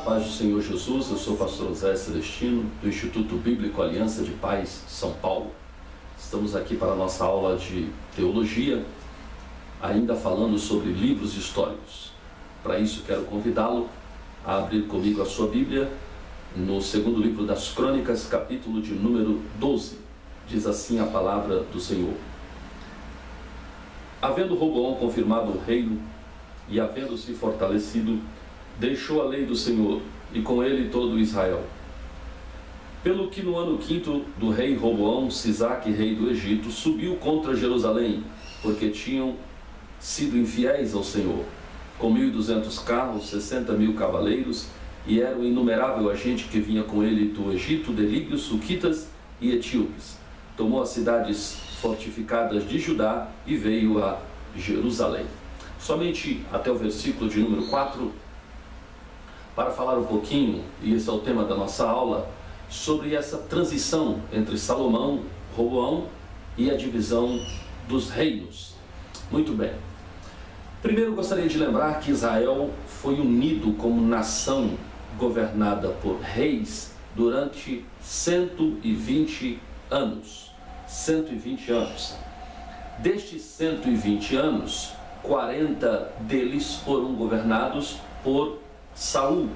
paz do Senhor Jesus, eu sou o pastor José Celestino, do Instituto Bíblico Aliança de Paz, São Paulo. Estamos aqui para a nossa aula de teologia, ainda falando sobre livros históricos. Para isso, quero convidá-lo a abrir comigo a sua Bíblia no segundo livro das Crônicas, capítulo de número 12. Diz assim a palavra do Senhor. Havendo Roboão confirmado o reino e havendo-se fortalecido, deixou a lei do Senhor, e com ele todo Israel. Pelo que no ano 5º do rei Roboão, Sisaque, rei do Egito, subiu contra Jerusalém, porque tinham sido infiéis ao Senhor, com 1.200 carros, 60.000 cavaleiros, e era um inumerável a gente que vinha com ele do Egito, de líbios, suquitas e etíopes. Tomou as cidades fortificadas de Judá e veio a Jerusalém. Somente até o versículo de número 4, para falar um pouquinho, e esse é o tema da nossa aula, sobre essa transição entre Salomão, Roboão e a divisão dos reinos. Muito bem. Primeiro gostaria de lembrar que Israel foi unido como nação governada por reis durante 120 anos. 120 anos. Destes 120 anos, 40 deles foram governados por Saul,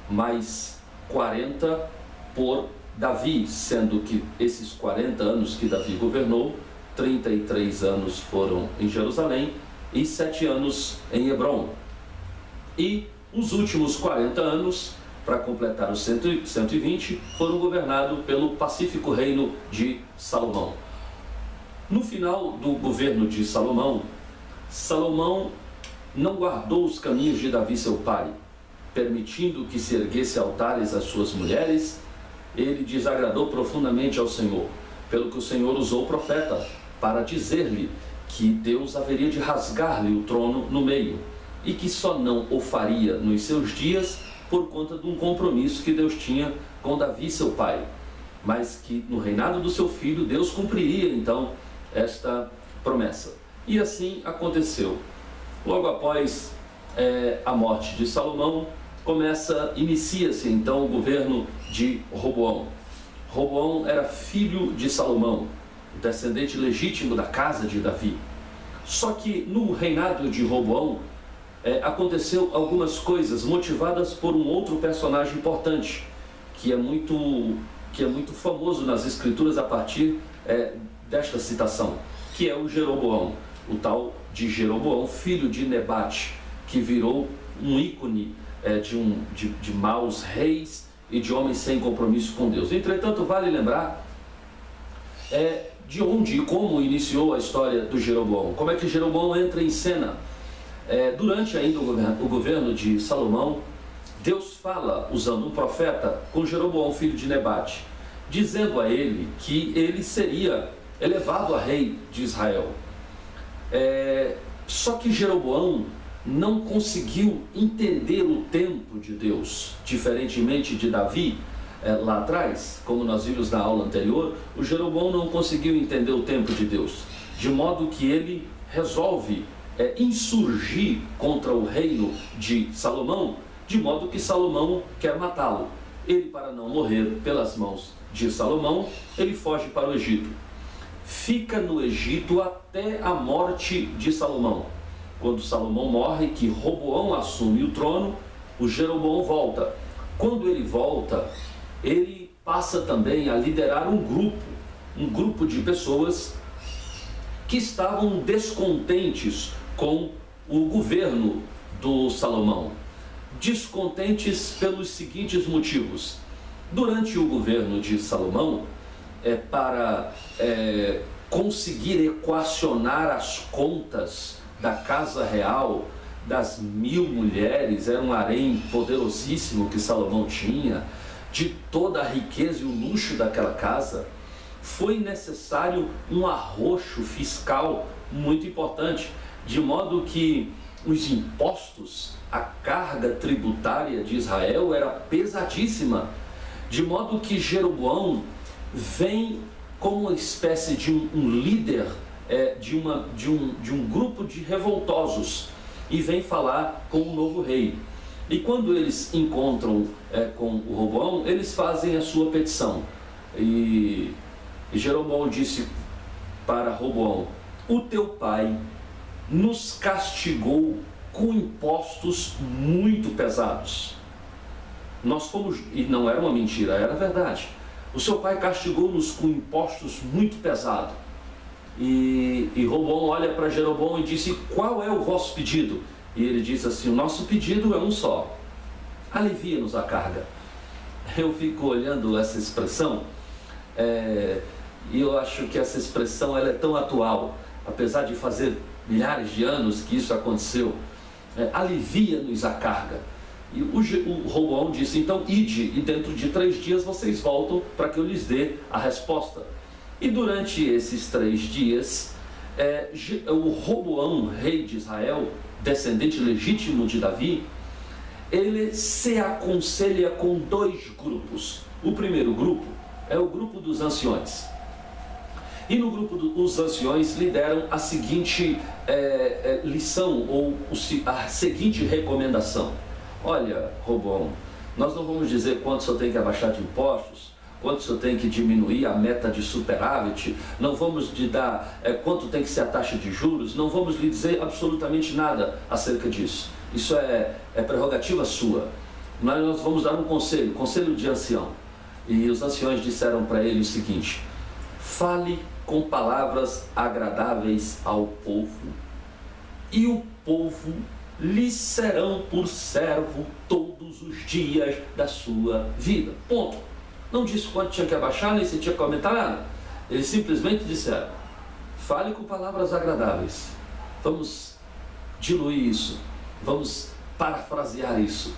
mais 40 por Davi, sendo que esses 40 anos que Davi governou, 33 anos foram em Jerusalém e 7 anos em Hebrom. E os últimos 40 anos, para completar os 120, foram governados pelo pacífico reino de Salomão. No final do governo de Salomão, Salomão não guardou os caminhos de Davi seu pai, permitindo que se erguesse altares às suas mulheres. Ele desagradou profundamente ao Senhor, pelo que o Senhor usou o profeta para dizer-lhe que Deus haveria de rasgar-lhe o trono no meio, e que só não o faria nos seus dias por conta de um compromisso que Deus tinha com Davi seu pai, mas que no reinado do seu filho Deus cumpriria então esta promessa. E assim aconteceu. Logo após a morte de Salomão, inicia-se então o governo de Roboão. Roboão era filho de Salomão, o descendente legítimo da casa de Davi. Só que no reinado de Roboão aconteceu algumas coisas motivadas por um outro personagem importante, que é muito famoso nas escrituras a partir desta citação, que é o Jeroboão, o tal de Jeroboão, filho de Nebate, que virou um ícone de maus reis e de homens sem compromisso com Deus. Entretanto, vale lembrar de onde e como iniciou a história do Jeroboão. Como é que Jeroboão entra em cena? Durante ainda o governo de Salomão, Deus fala, usando um profeta, com Jeroboão, filho de Nebate, dizendo a ele que ele seria elevado a rei de Israel. Só que Jeroboão não conseguiu entender o tempo de Deus, diferentemente de Davi, lá atrás, como nós vimos na aula anterior. O Jeroboão não conseguiu entender o tempo de Deus, de modo que ele resolve insurgir contra o reino de Salomão, de modo que Salomão quer matá-lo. Ele, para não morrer pelas mãos de Salomão, ele foge para o Egito. Fica no Egito até a morte de Salomão. Quando Salomão morre, que Roboão assume o trono, o Jeroboão volta. Quando ele volta, ele passa também a liderar um grupo de pessoas que estavam descontentes com o governo do Salomão. Descontentes pelos seguintes motivos. Durante o governo de Salomão, para conseguir equacionar as contas da casa real, das 1.000 mulheres, era um harém poderosíssimo que Salomão tinha, de toda a riqueza e o luxo daquela casa, foi necessário um arroxo fiscal muito importante, de modo que os impostos, a carga tributária de Israel era pesadíssima, de modo que Jeroboão vem como uma espécie de um líder de um grupo de revoltosos e vem falar com o novo rei. E quando eles encontram com o Roboão, eles fazem a sua petição. E Jeroboão disse para Roboão: o teu pai nos castigou com impostos muito pesados. Nós fomos, e não era uma mentira, era verdade. O seu pai castigou-nos com impostos muito pesados. E Roboão olha para Jeroboão e disse: qual é o vosso pedido? E ele diz assim: o nosso pedido é um só: alivia-nos a carga. Eu fico olhando essa expressão e eu acho que essa expressão ela é tão atual, apesar de fazer milhares de anos que isso aconteceu. Alivia-nos a carga. E o Roboão disse: então ide, e dentro de 3 dias vocês voltam para que eu lhes dê a resposta. E durante esses 3 dias, o Roboão, rei de Israel, descendente legítimo de Davi, ele se aconselha com 2 grupos. O primeiro grupo é o grupo dos anciões. E no grupo dos anciões lideram a seguinte lição, ou a seguinte recomendação: olha, Roboão, nós não vamos dizer quanto o senhor tem que abaixar de impostos, quanto o senhor tem que diminuir a meta de superávit, não vamos lhe dar quanto tem que ser a taxa de juros, não vamos lhe dizer absolutamente nada acerca disso. Isso é prerrogativa sua. Mas nós vamos dar um conselho de ancião. E os anciões disseram para ele o seguinte: fale com palavras agradáveis ao povo, e o povo lhes serão por servo todos os dias da sua vida. Ponto. Não disse quanto tinha que abaixar, nem se tinha que aumentar nada. Eles simplesmente disseram: fale com palavras agradáveis. Vamos diluir isso, vamos parafrasear isso.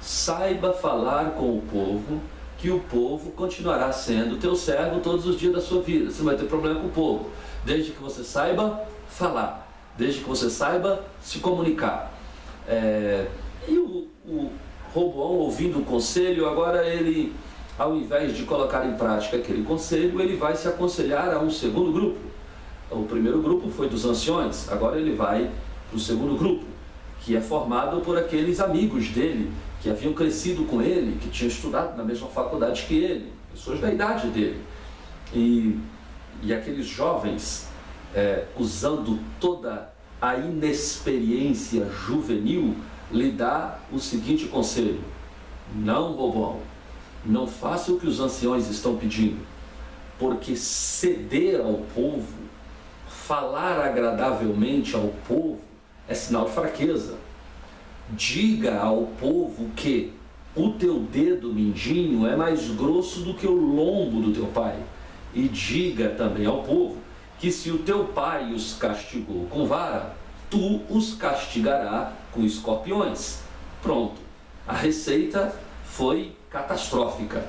Saiba falar com o povo, que o povo continuará sendo teu servo todos os dias da sua vida. Você não vai ter problema com o povo, desde que você saiba falar, desde que você saiba se comunicar. E o Roboão, ouvindo o conselho, agora ele, ao invés de colocar em prática aquele conselho, ele vai se aconselhar a um segundo grupo. O primeiro grupo foi dos anciões, agora ele vai para o segundo grupo, que é formado por aqueles amigos dele, que haviam crescido com ele, que tinham estudado na mesma faculdade que ele, pessoas da idade dele. E aqueles jovens, usando toda a inexperiência juvenil, lhe dá o seguinte conselho: não, Roboão, não faça o que os anciões estão pedindo, porque ceder ao povo, falar agradavelmente ao povo, é sinal de fraqueza. Diga ao povo que o teu dedo mindinho é mais grosso do que o lombo do teu pai. E diga também ao povo que se o teu pai os castigou com vara, tu os castigarás com escorpiões. Pronto. A receita foi catastrófica.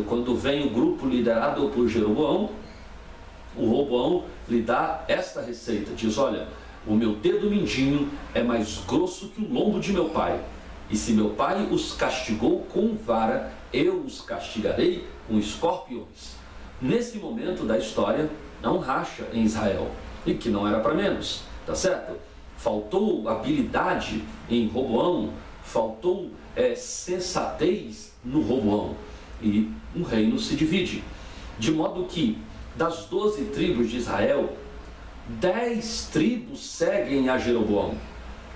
Quando vem o grupo liderado por Jeroboão, o Roboão lhe dá esta receita. Diz: olha, o meu dedo mindinho é mais grosso que o lombo de meu pai. E se meu pai os castigou com vara, eu os castigarei com escorpiões. Nesse momento da história, há um racha em Israel. E que não era para menos, tá certo? Faltou habilidade em Roboão, faltou sensatez no Roboão. E um reino se divide. De modo que, das 12 tribos de Israel, 10 tribos seguem a Jeroboão.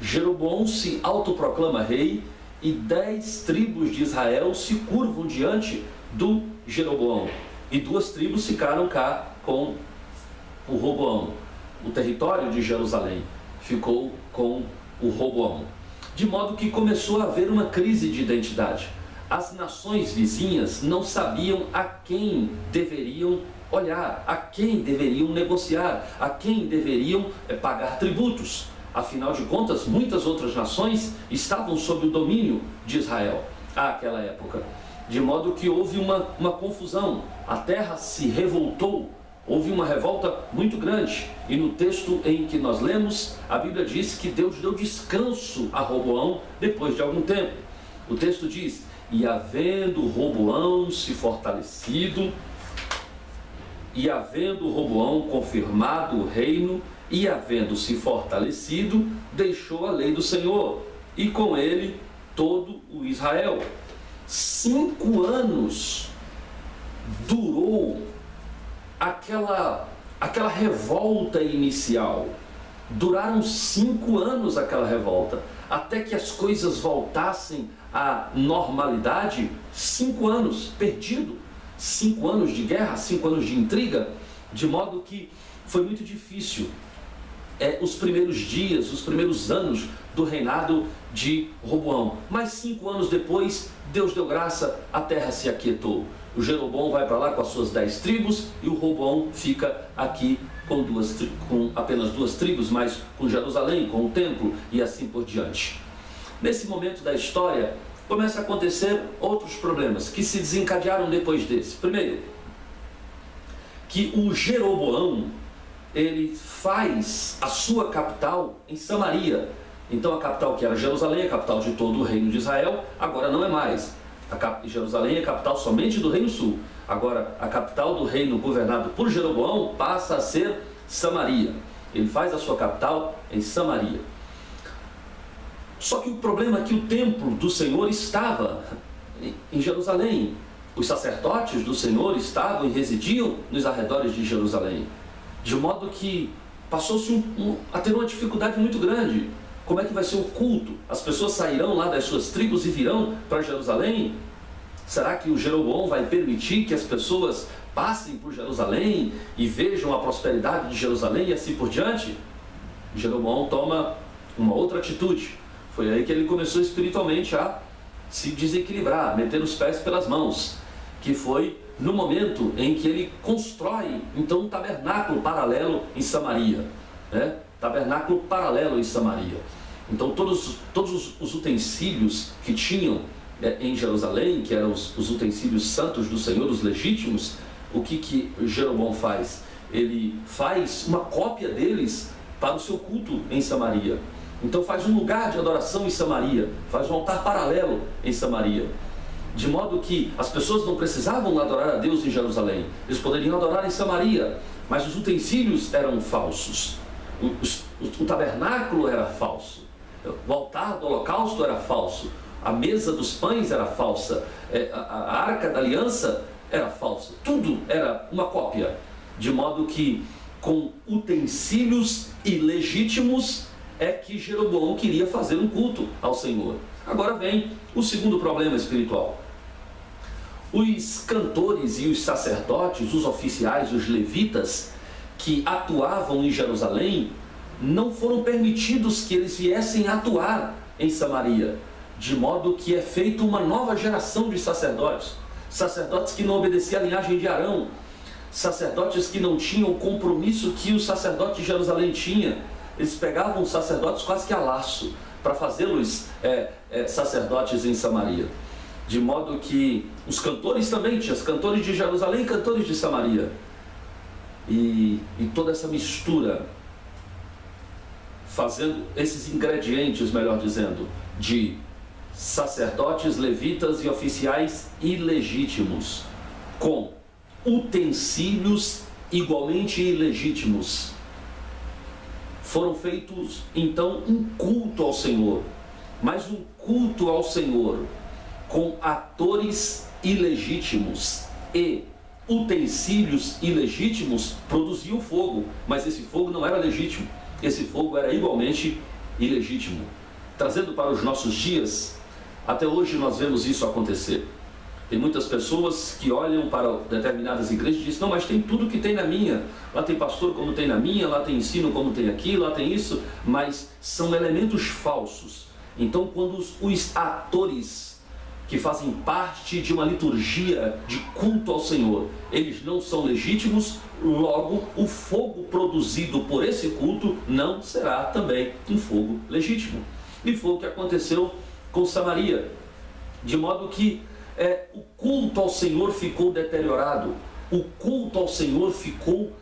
Jeroboão se autoproclama rei e 10 tribos de Israel se curvam diante do Jeroboão. E 2 tribos ficaram cá com o Roboão. O território de Jerusalém ficou com o Roboão. De modo que começou a haver uma crise de identidade. As nações vizinhas não sabiam a quem deveriam olhar, a quem deveriam negociar, a quem deveriam pagar tributos. Afinal de contas, muitas outras nações estavam sob o domínio de Israel àquela época. De modo que houve uma confusão, a terra se revoltou, houve uma revolta muito grande. E no texto em que nós lemos, a Bíblia diz que Deus deu descanso a Roboão depois de algum tempo. O texto diz: e havendo Roboão se fortalecido, e havendo Roboão confirmado o reino, e havendo se fortalecido, deixou a lei do Senhor, e com ele todo o Israel. 5 anos durou aquela revolta inicial. Duraram 5 anos aquela revolta, até que as coisas voltassem à normalidade. 5 anos perdido, 5 anos de guerra, 5 anos de intriga, de modo que foi muito difícil os primeiros dias, os primeiros anos do reinado de Roboão. Mas 5 anos depois, Deus deu graça, a terra se aquietou. O Jeroboão vai para lá com as suas 10 tribos e o Roboão fica aqui com apenas 2 tribos, mas com Jerusalém, com o templo e assim por diante. Nesse momento da história, começam a acontecer outros problemas que se desencadearam depois desse. Primeiro, que o Jeroboão, ele faz a sua capital em Samaria. Então a capital que era Jerusalém, a capital de todo o reino de Israel, agora não é mais. Jerusalém é capital somente do reino sul. Agora a capital do reino governado por Jeroboão passa a ser Samaria. Ele faz a sua capital em Samaria. Só que o problema é que o templo do Senhor estava em Jerusalém. Os sacerdotes do Senhor estavam e residiam nos arredores de Jerusalém. De modo que passou-se a ter uma dificuldade muito grande. Como é que vai ser o culto? As pessoas sairão lá das suas tribos e virão para Jerusalém? Será que o Jeroboão vai permitir que as pessoas passem por Jerusalém e vejam a prosperidade de Jerusalém e assim por diante? Jeroboão toma uma outra atitude. Foi aí que ele começou espiritualmente a se desequilibrar, a meter os pés pelas mãos, que foi no momento em que ele constrói então um tabernáculo paralelo em Samaria, né? Tabernáculo paralelo em Samaria. Então todos os utensílios que tinham em Jerusalém, que eram os utensílios santos do Senhor, os legítimos, o que Jeroboão faz? Ele faz uma cópia deles para o seu culto em Samaria. Então faz um lugar de adoração em Samaria, faz um altar paralelo em Samaria, de modo que as pessoas não precisavam adorar a Deus em Jerusalém, eles poderiam adorar em Samaria, mas os utensílios eram falsos, o tabernáculo era falso, o altar do holocausto era falso, a mesa dos pães era falsa, a arca da aliança era falsa, tudo era uma cópia, de modo que com utensílios ilegítimos é que Jeroboão queria fazer um culto ao Senhor. Agora vem o segundo problema espiritual. Os cantores e os sacerdotes, os oficiais, os levitas que atuavam em Jerusalém, não foram permitidos que eles viessem atuar em Samaria, de modo que é feita uma nova geração de sacerdotes, sacerdotes que não obedeciam à linhagem de Arão, sacerdotes que não tinham o compromisso que o sacerdote de Jerusalém tinha. Eles pegavam os sacerdotes quase que a laço para fazê-los sacerdotes em Samaria. De modo que os cantores também, tinha os cantores de Jerusalém e cantores de Samaria. E toda essa mistura, fazendo esses ingredientes, melhor dizendo, de sacerdotes, levitas e oficiais ilegítimos, com utensílios igualmente ilegítimos. Foram feitos então um culto ao Senhor, mas um culto ao Senhor com atores ilegítimos e utensílios ilegítimos produziam fogo, mas esse fogo não era legítimo, esse fogo era igualmente ilegítimo. Trazendo para os nossos dias, até hoje nós vemos isso acontecer. Tem muitas pessoas que olham para determinadas igrejas e dizem: não, mas tem tudo que tem na minha, lá tem pastor como tem na minha, lá tem ensino como tem aqui, lá tem isso, mas são elementos falsos. Então quando os atores que fazem parte de uma liturgia de culto ao Senhor, eles não são legítimos, logo o fogo produzido por esse culto não será também um fogo legítimo. E foi o que aconteceu com Samaria, de modo que o culto ao Senhor ficou deteriorado, o culto ao Senhor ficou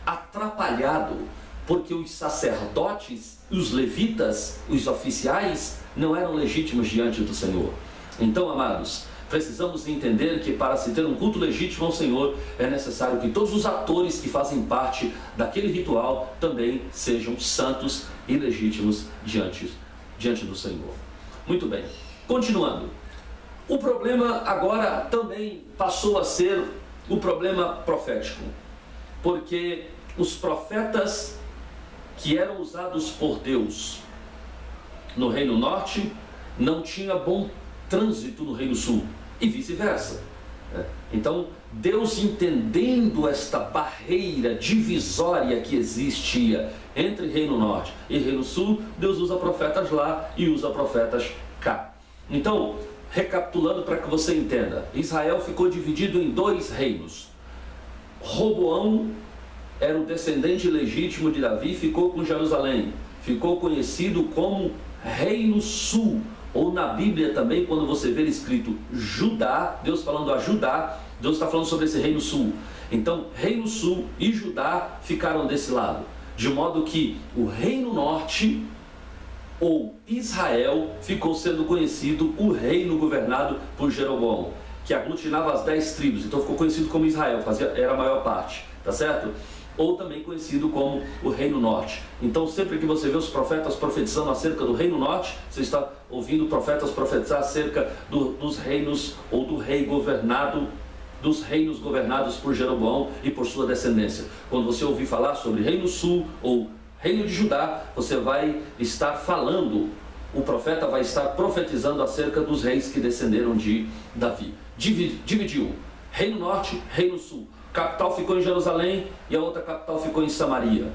atrapalhado, porque os sacerdotes, os levitas, os oficiais não eram legítimos diante do Senhor. Então, amados, precisamos entender que para se ter um culto legítimo ao Senhor, é necessário que todos os atores que fazem parte daquele ritual também sejam santos e legítimos diante do Senhor. Muito bem. Continuando, o problema agora também passou a ser o problema profético, porque os profetas que eram usados por Deus no Reino Norte não tinham bom trânsito no Reino Sul, e vice-versa. Então, Deus, entendendo esta barreira divisória que existia entre Reino Norte e Reino Sul, Deus usa profetas lá e usa profetas cá. Então, recapitulando para que você entenda, Israel ficou dividido em dois reinos. Roboão era o descendente legítimo de Davi, ficou com Jerusalém, ficou conhecido como Reino Sul, ou na Bíblia também, quando você vê escrito Judá, Deus falando a Judá, Deus está falando sobre esse Reino Sul. Então, Reino Sul e Judá ficaram desse lado, de modo que o Reino Norte, ou Israel, ficou sendo conhecido o reino governado por Jeroboão, que aglutinava as 10 tribos, então ficou conhecido como Israel, era a maior parte, tá certo? Ou também conhecido como o Reino Norte. Então, sempre que você vê os profetas profetizando acerca do Reino Norte, você está ouvindo profetas profetizar acerca dos reinos, ou do rei governado, dos reinos governados por Jeroboão e por sua descendência. Quando você ouvir falar sobre Reino Sul ou Reino de Judá, você vai estar falando, o profeta vai estar profetizando acerca dos reis que descenderam de Davi. Dividiu Reino Norte, Reino Sul. Capital ficou em Jerusalém e a outra capital ficou em Samaria.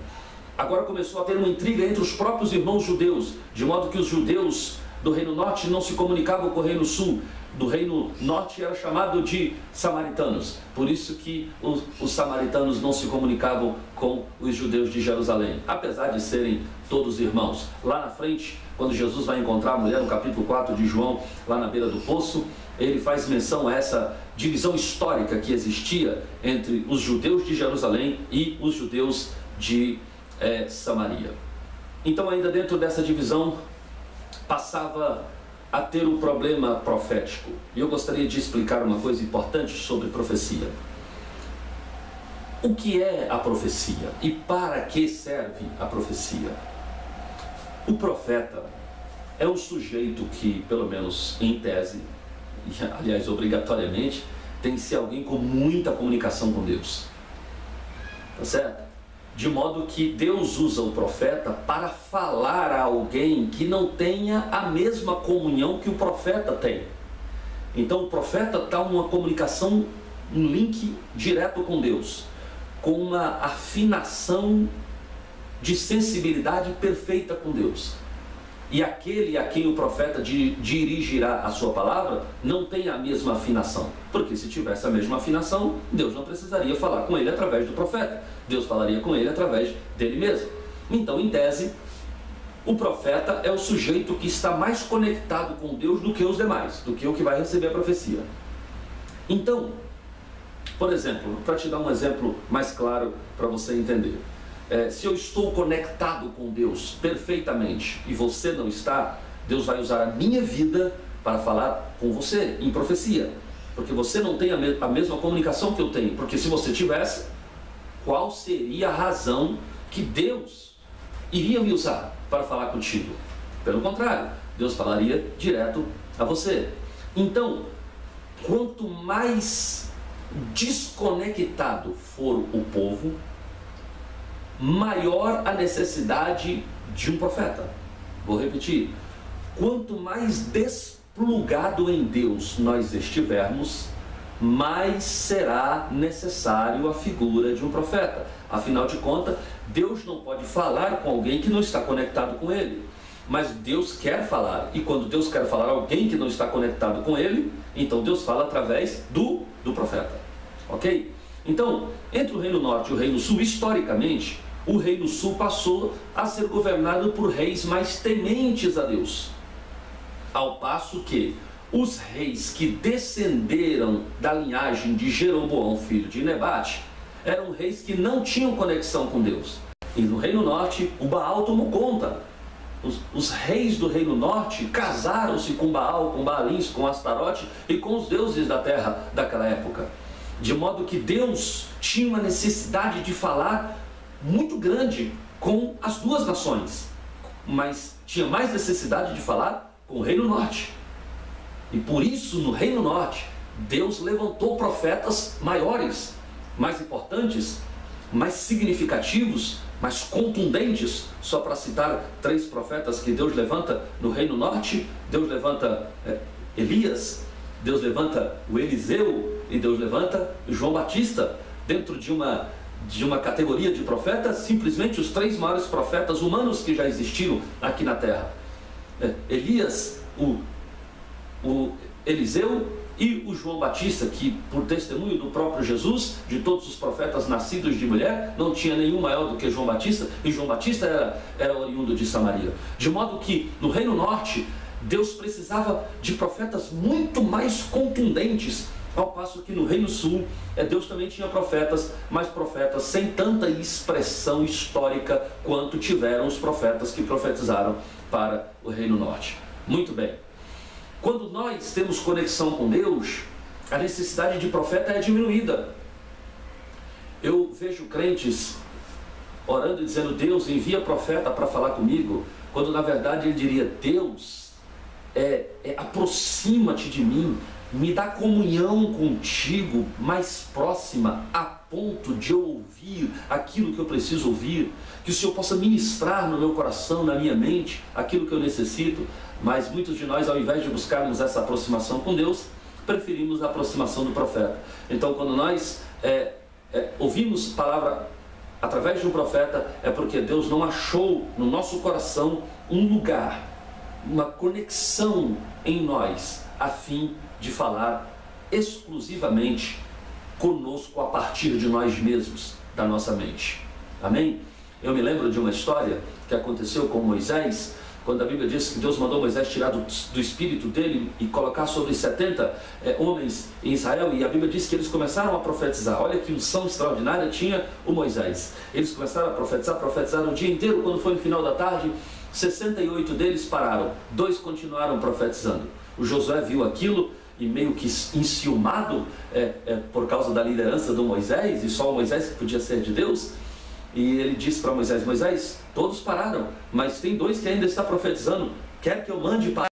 Agora começou a ter uma intriga entre os próprios irmãos judeus, de modo que os judeus do Reino Norte não se comunicavam com o Reino Sul. Do Reino Norte era chamado de samaritanos, por isso que os samaritanos não se comunicavam com os judeus de Jerusalém, apesar de serem todos irmãos. Lá na frente, quando Jesus vai encontrar a mulher no capítulo 4 de João, lá na beira do poço, ele faz menção a essa divisão histórica que existia entre os judeus de Jerusalém e os judeus de Samaria. Então, ainda dentro dessa divisão, passava a ter um problema profético. E eu gostaria de explicar uma coisa importante sobre profecia. O que é a profecia e para que serve a profecia? O profeta é um sujeito que, pelo menos em tese, e, aliás, obrigatoriamente, tem que ser alguém com muita comunicação com Deus. Tá certo? De modo que Deus usa o profeta para falar a alguém que não tenha a mesma comunhão que o profeta tem. Então o profeta dá uma comunicação, um link direto com Deus, com uma afinação de sensibilidade perfeita com Deus. E aquele a quem o profeta dirigirá a sua palavra não tem a mesma afinação, porque se tivesse a mesma afinação, Deus não precisaria falar com ele através do profeta, Deus falaria com ele através dele mesmo. Então, em tese, o profeta é o sujeito que está mais conectado com Deus do que os demais, do que o que vai receber a profecia. Então, por exemplo, para te dar um exemplo mais claro para você entender, se eu estou conectado com Deus perfeitamente e você não está, Deus vai usar a minha vida para falar com você em profecia, porque você não tem a mesma comunicação que eu tenho, porque se você tivesse, qual seria a razão que Deus iria me usar para falar contigo? Pelo contrário, Deus falaria direto a você. Então, quanto mais desconectado for o povo, maior a necessidade de um profeta. Vou repetir: quanto mais desplugado em Deus nós estivermos, mais será necessário a figura de um profeta. Afinal de contas, Deus não pode falar com alguém que não está conectado com Ele, mas Deus quer falar, e quando Deus quer falar a alguém que não está conectado com Ele, então Deus fala através do profeta. Ok? Então, entre o Reino Norte e o Reino Sul, historicamente, o Reino Sul passou a ser governado por reis mais tementes a Deus, ao passo que os reis que descenderam da linhagem de Jeroboão, filho de Nebate, eram reis que não tinham conexão com Deus. E no Reino Norte, o Baal tomou conta. Os reis do Reino Norte casaram-se com Baal, com Baalins, com Astarote e com os deuses da terra daquela época. De modo que Deus tinha uma necessidade de falar muito grande com as duas nações, mas tinha mais necessidade de falar com o Reino Norte. E por isso, no Reino Norte, Deus levantou profetas maiores, mais importantes, mais significativos, mais contundentes. Só para citar 3 profetas que Deus levanta no Reino Norte: Deus levanta Elias, Deus levanta o Eliseu e Deus levanta João Batista. Dentro de uma categoria de profetas, simplesmente os 3 maiores profetas humanos que já existiram aqui na terra: Elias, o Eliseu e o João Batista, que por testemunho do próprio Jesus, de todos os profetas nascidos de mulher, não tinha nenhum maior do que João Batista, e João Batista era oriundo de Samaria. De modo que no Reino Norte, Deus precisava de profetas muito mais contundentes, ao passo que no Reino Sul, Deus também tinha profetas, mas profetas sem tanta expressão histórica quanto tiveram os profetas que profetizaram para o Reino Norte. Muito bem. Quando nós temos conexão com Deus, a necessidade de profeta é diminuída. Eu vejo crentes orando e dizendo: Deus, envia profeta para falar comigo, quando na verdade ele diria: Deus, aproxima-te de mim, me dá comunhão contigo mais próxima, a ponto de eu ouvir aquilo que eu preciso ouvir, que o Senhor possa ministrar no meu coração, na minha mente, aquilo que eu necessito. Mas muitos de nós, ao invés de buscarmos essa aproximação com Deus, preferimos a aproximação do profeta. Então, quando nós ouvimos palavra através de um profeta, é porque Deus não achou no nosso coração um lugar, uma conexão em nós, a fim de falar exclusivamente conosco a partir de nós mesmos, da nossa mente. Amém? Eu me lembro de uma história que aconteceu com Moisés, quando a Bíblia diz que Deus mandou Moisés tirar do espírito dele e colocar sobre 70 homens em Israel, e a Bíblia diz que eles começaram a profetizar. Olha que unção extraordinária tinha o Moisés. Eles começaram a profetizaram o dia inteiro. Quando foi no final da tarde, 68 deles pararam, 2 continuaram profetizando. O Josué viu aquilo e meio que enciumado por causa da liderança do Moisés, e só o Moisés que podia ser de Deus, e ele disse para Moisés: Moisés, todos pararam, mas tem 2 que ainda estão profetizando, quer que eu mande para